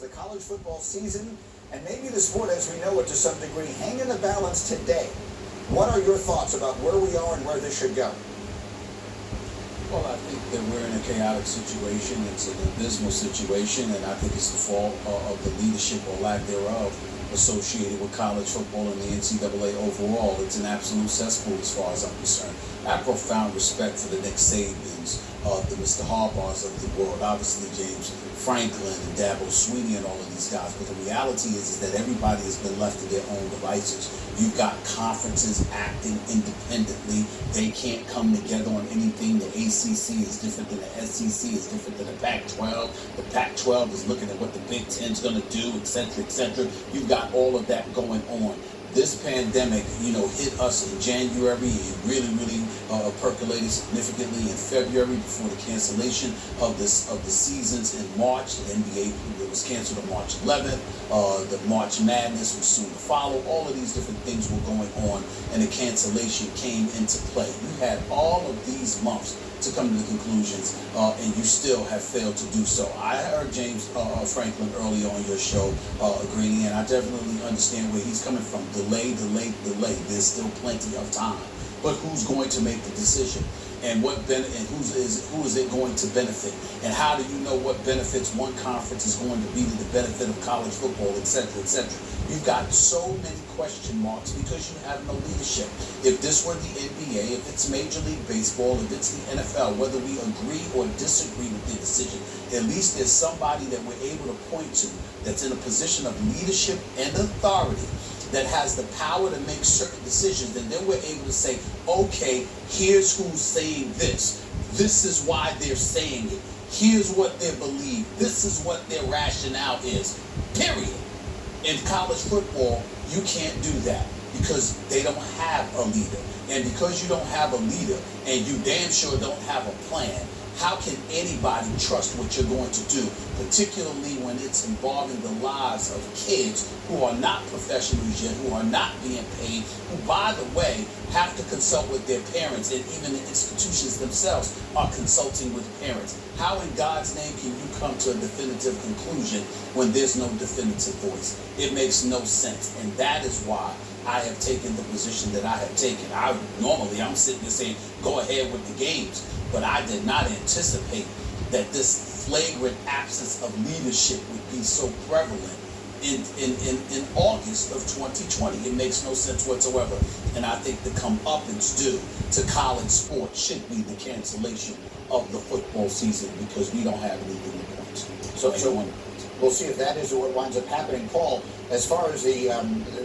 The college football season and maybe the sport as we know it to some degree hang in the balance today. What are your thoughts about where we are and where this should go? Well, I think that we're in a chaotic situation. It's an abysmal situation, and I think it's the fault of the leadership or lack thereof associated with college football and the NCAA overall. It's an absolute cesspool as far as I'm concerned. I have profound respect for the Nick Sabans, the Mr. Harbaughs of the world, obviously James Franklin and Dabo Swinney and all of these guys. But the reality is that everybody has been left to their own devices. You've got conferences acting independently. They can't come together on anything. The ACC is different than the SEC, is different than the Pac-12. The Pac-12 is looking at what the Big Ten is going to do, et cetera, et cetera. You've got all of that going on. This pandemic, hit us in January. It really percolated significantly in February before the cancellation of the seasons in March. The NBA was canceled on March 11th. The March Madness was soon to follow. All of these different things were going on, and the cancellation came into play. You had all of these months to come to the conclusions, and you still have failed to do so. I heard James Franklin earlier on your show agreeing, and I definitely understand where he's coming from. Delay. There's still plenty of time. But who's going to make the decision? And who is it going to benefit? And how do you know what benefits one conference is going to be to the benefit of college football, et cetera, et cetera? You've got so many question marks because you have no leadership. If this were the NBA, if it's Major League Baseball, if it's the NFL, whether we agree or disagree with the decision, at least there's somebody that we're able to point to that's in a position of leadership and authority that has the power to make certain decisions, and then we're able to say, okay, here's who's saying this. This is why they're saying it. Here's what they believe. This is what their rationale is. Period. In college football, you can't do that because they don't have a leader. And because you don't have a leader and you damn sure don't have a plan, how can anybody trust what you're going to do, particularly when it's involving the lives of kids who are not professionals yet, who are not being paid, who, by the way, have to consult with their parents, and even the institutions themselves are consulting with parents? How in God's name can you come to a definitive conclusion when there's no definitive voice? It makes no sense, and that is why I have taken the position that I have taken. I'm sitting there saying, go ahead with the games. But I did not anticipate that this flagrant absence of leadership would be so prevalent in August of 2020. It makes no sense whatsoever. And I think the comeuppance due to college sports should be the cancellation of the football season because we don't have anything to point to. So we'll see if that is what winds up happening. Paul, as far as the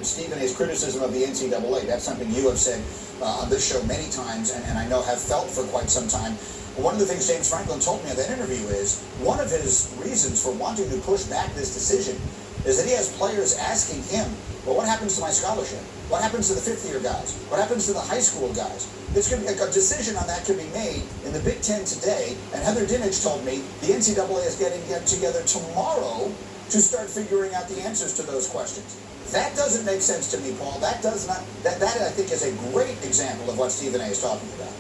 Stephen A's criticism of the NCAA, that's something you have said on this show many times, and I know have felt for quite some time. One of the things James Franklin told me in that interview is one of his reasons for wanting to push back this decision is that he has players asking him, well, what happens to my scholarship? What happens to the fifth-year guys? What happens to the high school guys? It's going to be a decision on that could be made in the Big Ten today, and Heather Dinich told me the NCAA is getting together tomorrow to start figuring out the answers to those questions. That doesn't make sense to me, Paul. That does not. That I think is a great example of what Stephen A. is talking about.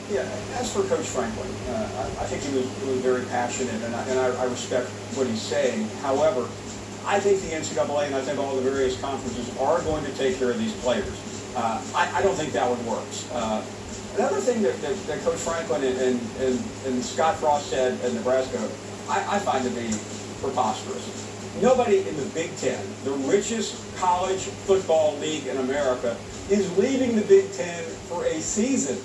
Yeah, as for Coach Franklin, I think he was very passionate, and I respect what he's saying. However, I think the NCAA and I think all the various conferences are going to take care of these players. I don't think that one works. Another thing that Coach Franklin and Scott Frost said in Nebraska, I find to be preposterous. Nobody in the Big Ten, the richest college football league in America, is leaving the Big Ten for a season.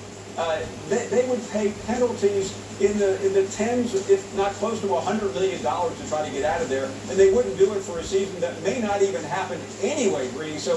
They would pay penalties in the tens, if not close to $100 million to try to get out of there, and they wouldn't do it for a season that may not even happen anyway, Brady. So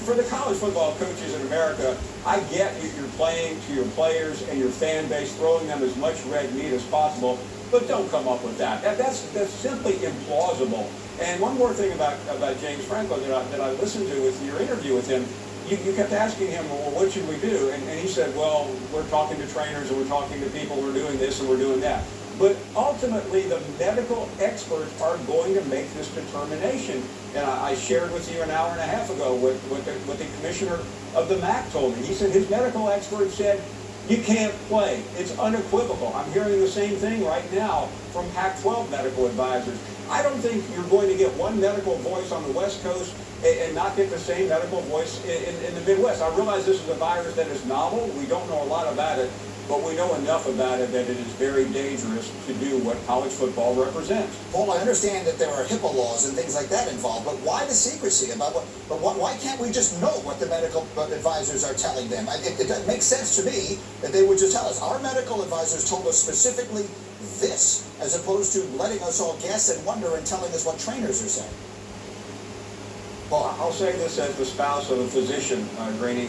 for the college football coaches in America, I get you're playing to your players and your fan base, throwing them as much red meat as possible, but don't come up with that. That's simply implausible. And one more thing about James Franklin that I listened to with your interview with him, you kept asking him, well, what should we do? And he said, well, we're talking to trainers and we're talking to people, we're doing this and we're doing that. But ultimately, the medical experts are going to make this determination. And I shared with you an hour and a half ago what the commissioner of the MAC told me. He said his medical expert said you can't play. It's unequivocal. I'm hearing the same thing right now from Pac-12 medical advisors. I don't think you're going to get one medical voice on the West Coast and not get the same medical voice in the Midwest. I realize this is a virus that is novel. We don't know a lot about it, but we know enough about it that it is very dangerous to do what college football represents. Paul, I understand that there are HIPAA laws and things like that involved, but why the secrecy about what? But why can't we just know what the medical advisors are telling them? It makes sense to me that they would just tell us. Our medical advisors told us specifically this, as opposed to letting us all guess and wonder and telling us what trainers are saying. Well, I'll say this as the spouse of a physician, Greeny.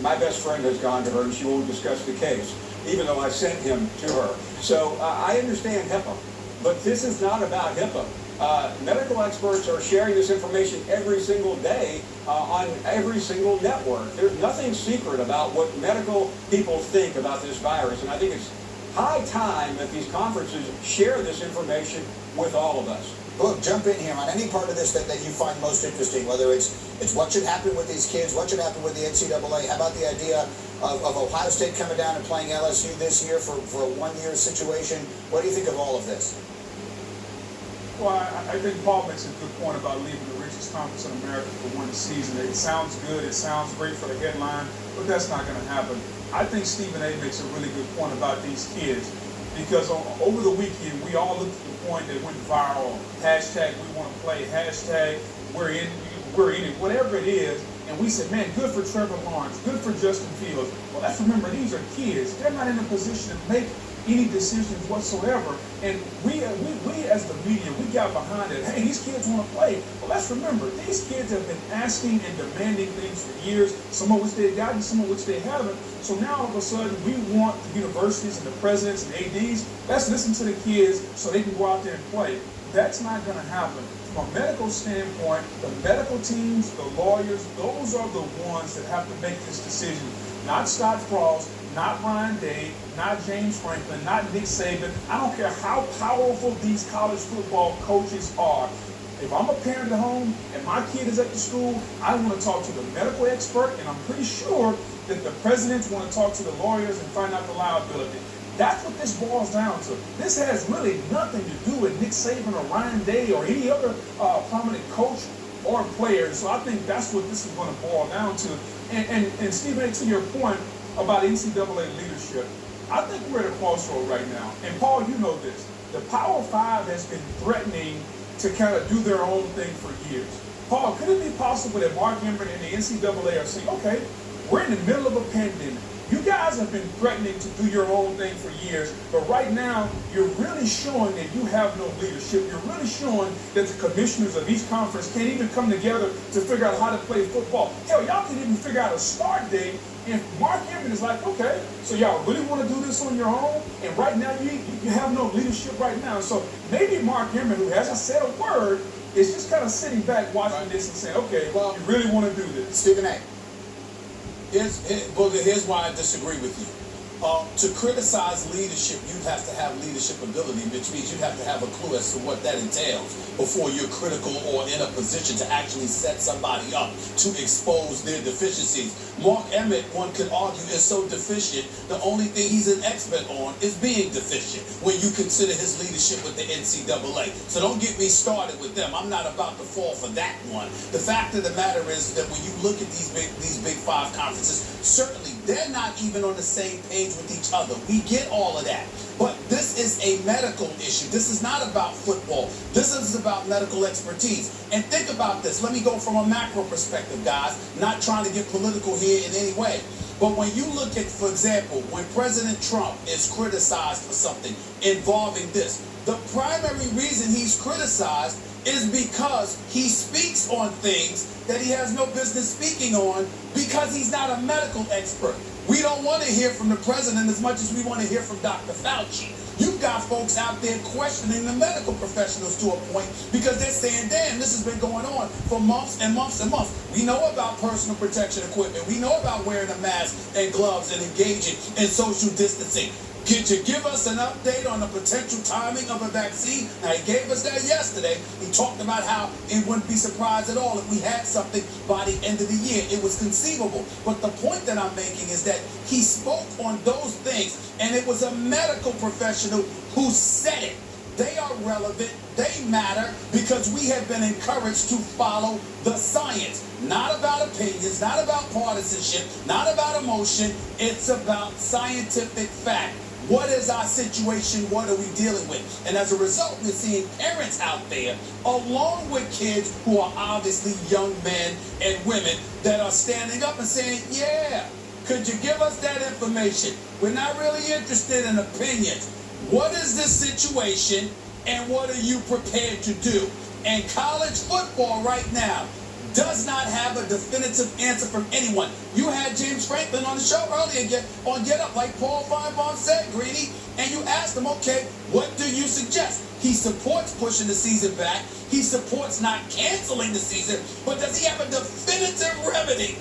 My best friend has gone to her, and she won't discuss the case, even though I sent him to her. So I understand HIPAA, but this is not about HIPAA. Medical experts are sharing this information every single day on every single network. There's nothing secret about what medical people think about this virus, and I think it's high time that these conferences share this information with all of us. Look, jump in here on any part of this that you find most interesting, whether it's what should happen with these kids, what should happen with the NCAA. How about the idea of Ohio State coming down and playing LSU this year for a one-year situation? What do you think of all of this? Well, I think Paul makes a good point about leaving the richest conference in America for one season. It sounds good, it sounds great for the headline, but that's not going to happen. I think Stephen A. makes a really good point about these kids, because over the weekend, we all looked at the point that went viral. Hashtag we want to play, hashtag we're in it, whatever it is. And we said, man, good for Trevor Lawrence, good for Justin Fields. Well, let's remember, these are kids. They're not in a position to make any decisions whatsoever. And we as the media, we got behind it. Hey, these kids want to play. Well, let's remember, these kids have been asking and demanding things for years, some of which they've gotten, some of which they haven't. So now all of a sudden, we want the universities and the presidents and ADs, let's listen to the kids so they can go out there and play. That's not going to happen. From a medical standpoint, the medical teams, the lawyers, those are the ones that have to make this decision. Not Scott Frost, not Ryan Day, not James Franklin, not Nick Saban. I don't care how powerful these college football coaches are. If I'm a parent at home and my kid is at the school, I want to talk to the medical expert, and I'm pretty sure that the presidents want to talk to the lawyers and find out the liability. That's what this boils down to. This has really nothing to do with Nick Saban or Ryan Day or any other prominent coach or player. So I think that's what this is going to boil down to. And Stephen, to your point about NCAA leadership, I think we're at a crossroad right now. And Paul, you know this. The Power Five has been threatening to kind of do their own thing for years. Paul, could it be possible that Mark Emmert and the NCAA are saying, okay, we're in the middle of a pandemic. You guys have been threatening to do your own thing for years, but right now, you're really showing that you have no leadership. You're really showing that the commissioners of each conference can't even come together to figure out how to play football. Hell, y'all can't even figure out a start date. And Mark Emmert is like, okay, so y'all really want to do this on your own? And right now, you have no leadership right now. So maybe Mark Emmert, who hasn't said a word, is just kind of sitting back watching this and saying, okay, well, you really want to do this. Stephen A. Here's why I disagree with you. To criticize leadership, you have to have leadership ability, which means you have to have a clue as to what that entails before you're critical or in a position to actually set somebody up to expose their deficiencies. Mark Emmert, one could argue, is so deficient, the only thing he's an expert on is being deficient when you consider his leadership with the NCAA. So don't get me started with them. I'm not about to fall for that one. The fact of the matter is that when you look at these big five conferences, certainly they're not even on the same page with each other. We get all of that. But this is a medical issue. This is not about football. This is about medical expertise. And think about this. Let me go from a macro perspective, guys. Not trying to get political here in any way. But when you look at, for example, when President Trump is criticized for something involving this, the primary reason he's criticized is because he speaks on things that he has no business speaking on because he's not a medical expert. We don't want to hear from the president as much as we want to hear from Dr. Fauci. You've got folks out there questioning the medical professionals to a point because they're saying, damn, this has been going on for months and months and months. We know about personal protection equipment. We know about wearing a mask and gloves and engaging in social distancing. Could you give us an update on the potential timing of a vaccine? Now, he gave us that yesterday. He talked about how it wouldn't be surprised at all if we had something by the end of the year. It was conceivable. But the point that I'm making is that he spoke on those things, and it was a medical professional who said it. They are relevant, they matter, because we have been encouraged to follow the science. Not about opinions, not about partisanship, not about emotion. It's about scientific fact. What is our situation? What are we dealing with? And as a result, we're seeing parents out there, along with kids who are obviously young men and women, that are standing up and saying, yeah, could you give us that information? We're not really interested in opinions. What is the situation, and what are you prepared to do? And college football right now does not have a definitive answer from anyone. You had James Franklin on the show earlier on Get Up, like Paul Feinbaum said, Greeny, and you asked him, okay, what do you suggest? He supports pushing the season back. He supports not canceling the season, but does he have a definitive remedy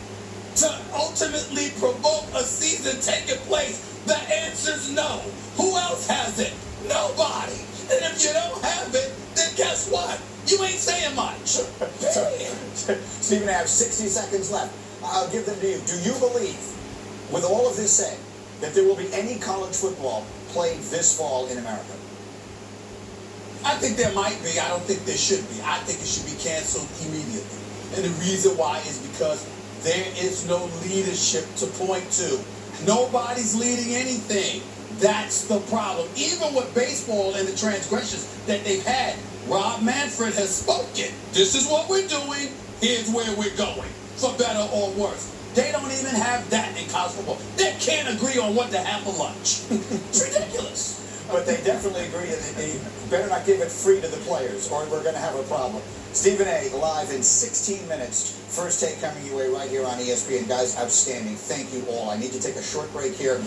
to ultimately provoke a season taking place? The answer's no. Who else has it? Nobody. And if you don't have it, then guess what? You ain't saying much. Stephen, I have 60 seconds left. I'll give them to you. Do you believe, with all of this said, that there will be any college football played this fall in America? I think there might be. I don't think there should be. I think it should be canceled immediately. And the reason why is because there is no leadership to point to. Nobody's leading anything. That's the problem. Even with baseball and the transgressions that they've had, Rob Manfred has spoken. This is what we're doing. Here's where we're going, for better or worse. They don't even have that in college football. They can't agree on what to have for lunch. It's ridiculous. But they definitely agree that they better not give it free to the players, or we're going to have a problem. Stephen A. live in 16 minutes. First Take coming your way right here on ESPN. Guys, outstanding. Thank you all. I need to take a short break here.